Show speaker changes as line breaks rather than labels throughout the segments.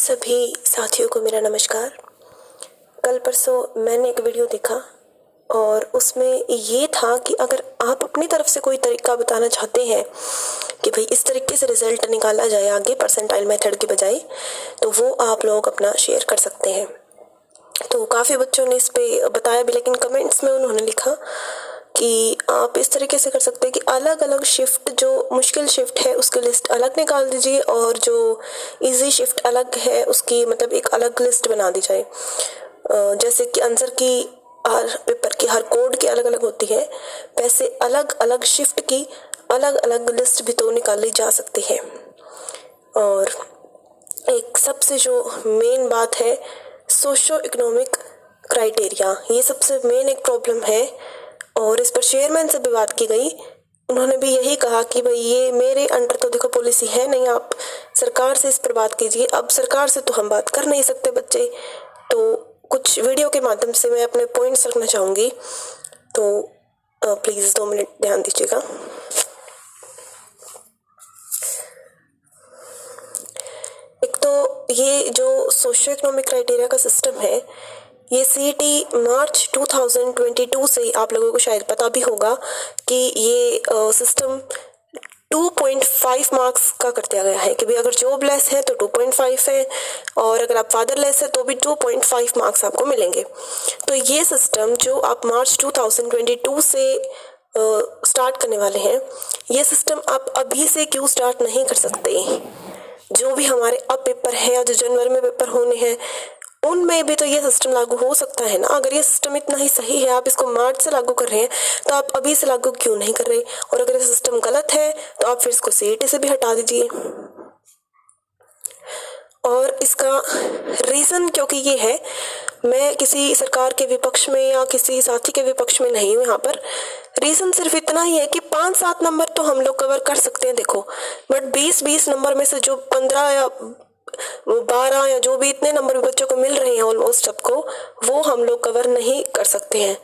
सभी साथियों को मेरा नमस्कार। कल परसों मैंने एक वीडियो देखा और उसमें ये था कि अगर आप अपनी तरफ से कोई तरीका बताना चाहते हैं कि भाई इस तरीके से रिज़ल्ट निकाला जाए आगे परसेंटाइल मेथड के बजाय, तो वो आप लोग अपना शेयर कर सकते हैं। तो काफ़ी बच्चों ने इस पे बताया भी, लेकिन कमेंट्स में उन्होंने लिखा कि आप इस तरीके से कर सकते हैं कि अलग अलग शिफ्ट, जो मुश्किल शिफ्ट है उसकी लिस्ट अलग निकाल दीजिए और जो इजी शिफ्ट अलग है उसकी मतलब एक अलग लिस्ट बना दी जाए। जैसे कि आंसर की हर पेपर की हर कोड की अलग अलग होती है, वैसे अलग अलग शिफ्ट की अलग अलग लिस्ट भी तो निकाली जा सकती है। और एक सबसे जो मेन बात है सोशो इकोनॉमिक क्राइटेरिया, ये सबसे मेन एक प्रॉब्लम है और इस पर चेयरमैन से भी बात की गई। उन्होंने भी यही कहा कि भाई ये मेरे अंडर तो देखो पॉलिसी है नहीं, आप सरकार से इस पर बात कीजिए। अब सरकार से तो हम बात कर नहीं सकते बच्चे, तो कुछ वीडियो के माध्यम से मैं अपने पॉइंट्स रखना चाहूँगी, तो प्लीज़ 2 मिनट ध्यान दीजिएगा। एक तो ये जो सोशो इकोनॉमिक क्राइटेरिया का सिस्टम है, ये सीईटी मार्च 2022 से आप लोगों को शायद पता भी होगा कि ये सिस्टम 2.5 मार्क्स का कर दिया गया है कि भाई अगर जॉबलेस है तो 2.5 है और अगर आप फादरलेस है तो भी 2.5 मार्क्स आपको मिलेंगे। तो ये सिस्टम जो आप मार्च 2022 से स्टार्ट करने वाले हैं, ये सिस्टम आप अभी से क्यों स्टार्ट नहीं कर सकते? जो भी हमारे अब पेपर है या जो जनवरी में पेपर होने हैं उनमें भी तो ये सिस्टम लागू हो सकता है ना। अगर ये सिस्टम इतना ही सही है, आप इसको मार्च से लागू कर रहे हैं, तो आप अभी से लागू क्यों नहीं कर रहे? और अगर ये सिस्टम गलत है तो आप फिर इसको सीईटी से भी हटा दीजिए। और इसका रीज़न क्योंकि ये है, मैं किसी सरकार के विपक्ष में या किसी साथी के विपक्ष में नहीं हूँ यहाँ पर। रीज़न सिर्फ इतना ही है कि 5-7 नंबर तो हम लोग कवर कर सकते हैं देखो, बट 20-20 नंबर में से जो 15 या 12 या जो भी इतने नंबर बच्चों को मिल रहे हैं ऑलमोस्ट सबको, वो हम लोग कवर नहीं कर सकते हैं।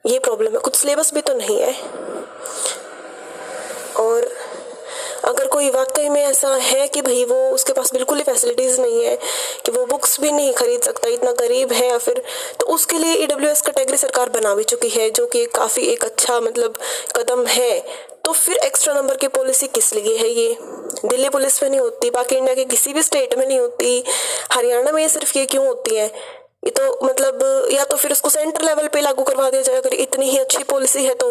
ये प्रॉब्लम है, कुछ सिलेबस भी तो नहीं है। और अगर कोई वाकई में ऐसा है कि भाई वो उसके पास बिल्कुल ही फैसिलिटीज़ नहीं है कि वो बुक्स भी नहीं खरीद सकता, इतना गरीब है या फिर, तो उसके लिए ईडब्ल्यूएस कैटेगरी सरकार बना भी चुकी है, जो कि काफ़ी एक अच्छा मतलब कदम है। तो फिर एक्स्ट्रा नंबर की पॉलिसी किस लिए है? ये दिल्ली पुलिस में नहीं होती, बाकी इंडिया के किसी भी स्टेट में नहीं होती, हरियाणा में सिर्फ ये क्यों होती है? ये तो मतलब या तो फिर उसको सेंटर लेवल पे लागू करवा दिया जाए। अगर इतनी ही अच्छी पॉलिसी है तो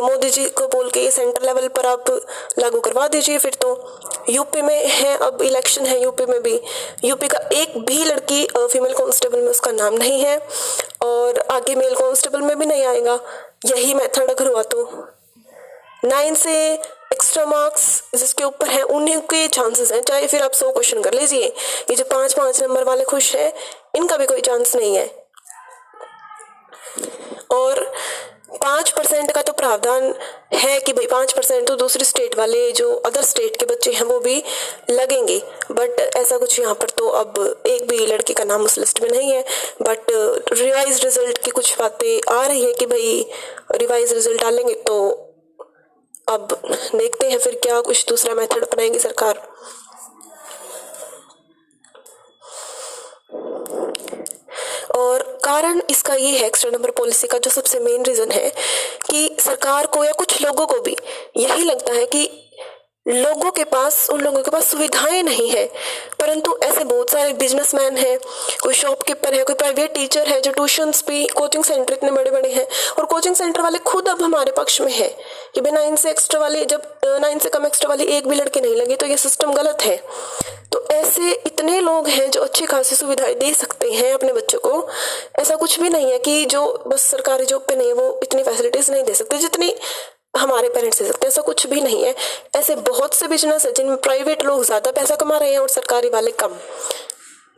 मोदी जी को बोल के ये सेंटर लेवल पर आप लागू करवा दीजिए। फिर तो यूपी में है, अब इलेक्शन है यूपी में भी, यूपी का एक भी लड़की फीमेल कांस्टेबल में उसका नाम नहीं है और आगे मेल कांस्टेबल में भी नहीं आएगा। यही मेथड अगर हुआ तो 9 से एक्स्ट्रा मार्क्स जिसके ऊपर है उन्हीं के चांसेस हैं, चाहे फिर आप 100 क्वेश्चन कर लीजिए। ये जो 5-5 नंबर वाले खुश हैं, इनका भी कोई चांस नहीं है। और 5% का तो प्रावधान है कि भाई 5% तो दूसरी स्टेट वाले जो अदर स्टेट के बच्चे हैं वो भी लगेंगे, बट ऐसा कुछ यहाँ पर तो अब एक भी लड़की का नाम उस लिस्ट में नहीं है। बट रिवाइज रिजल्ट की कुछ बातें आ रही है कि भाई रिवाइज रिजल्ट डालेंगे, तो अब देखते हैं फिर क्या कुछ दूसरा मेथड अपनाएंगी सरकार। और कारण इसका ये है, एक्स्ट्रा नंबर पॉलिसी का जो सबसे मेन रीज़न है कि सरकार को या कुछ लोगों को भी यही लगता है कि उन लोगों के पास सुविधाएं नहीं है। परंतु ऐसे बहुत सारे बिजनेसमैन हैं, कोई शॉपकीपर है, कोई प्राइवेट टीचर है, जो ट्यूशन्स भी, कोचिंग सेंटर इतने बड़े बड़े हैं और कोचिंग सेंटर वाले खुद अब हमारे पक्ष में है कि भाई 9 से एक्स्ट्रा वाली, जब 9 से कम एक्स्ट्रा वाली एक भी लड़की नहीं लगी तो ये सिस्टम गलत है। तो ऐसे इतने लोग हैं जो अच्छी खासी सुविधाएं दे सकते हैं अपने बच्चों को। ऐसा कुछ भी नहीं है कि जो बस सरकारी जॉब पे नहीं वो इतनी फैसिलिटीज़ नहीं दे सकते जितनी हमारे पेरेंट्स दे सकते हैं। ऐसा कुछ भी नहीं है। ऐसे बहुत से बिजनेस है जिनमें प्राइवेट लोग ज़्यादा पैसा कमा रहे हैं और सरकारी वाले कम।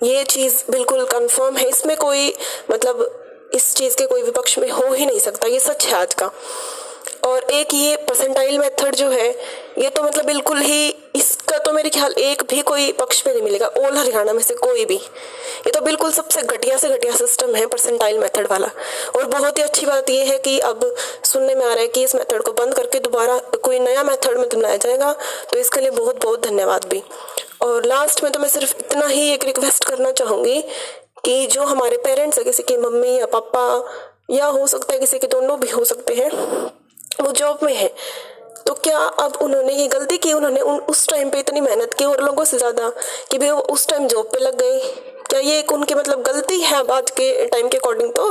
ये चीज़ बिल्कुल कंफर्म है, इसमें कोई मतलब इस चीज़ के कोई विपक्ष में हो ही नहीं सकता, ये सच है आज का। और एक ये परसेंटाइल मेथड जो है, ये तो मतलब बिल्कुल ही, इसका तो मेरे ख्याल एक भी कोई पक्ष में नहीं मिलेगा ऑल हरियाणा में से कोई भी। ये तो बिल्कुल सबसे घटिया से घटिया सिस्टम है परसेंटाइल मेथड वाला। और बहुत ही अच्छी बात ये है कि अब सुनने में आ रहा है कि इस मेथड को बंद करके दोबारा कोई नया मेथड मतलब लाया जाएगा, तो इसके लिए बहुत बहुत धन्यवाद भी। और लास्ट में तो मैं सिर्फ इतना ही एक रिक्वेस्ट करना चाहूँगी कि जो हमारे पेरेंट्स है, किसी की मम्मी या पापा, या हो सकता है किसी के दोनों भी हो सकते हैं, वो जॉब में है, तो क्या अब उन्होंने ये गलती की, उन्होंने उस टाइम पे इतनी मेहनत की और लोगों से ज़्यादा कि भाई वो उस टाइम जॉब पे लग गए, क्या ये एक उनकी मतलब गलती है अब आज के टाइम के अकॉर्डिंग? तो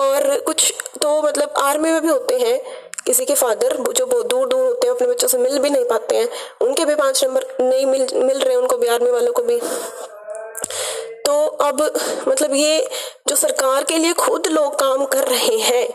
और कुछ तो मतलब आर्मी में भी होते हैं, किसी के फादर जो बहुत दूर दूर होते हैं, अपने बच्चों से मिल भी नहीं पाते हैं, उनके भी 5 नंबर नहीं मिल रहे उनको भी, आर्मी वालों को भी। तो अब मतलब ये जो सरकार के लिए खुद लोग काम कर रहे हैं,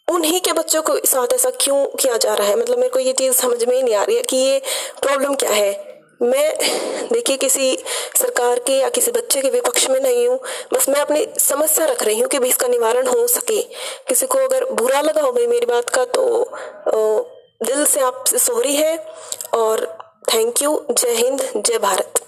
उन्हीं के बच्चों को साथ ऐसा क्यों किया जा रहा है? मतलब मेरे को ये चीज़ समझ में ही नहीं आ रही है कि ये प्रॉब्लम क्या है। मैं देखिए किसी सरकार के या किसी बच्चे के विपक्ष में नहीं हूँ, बस मैं अपनी समस्या रख रही हूँ कि भी इसका निवारण हो सके। किसी को अगर बुरा लगा हो भाई मेरी बात का, तो दिल से आपसे सॉरी है और थैंक यू। जय हिंद, जय भारत।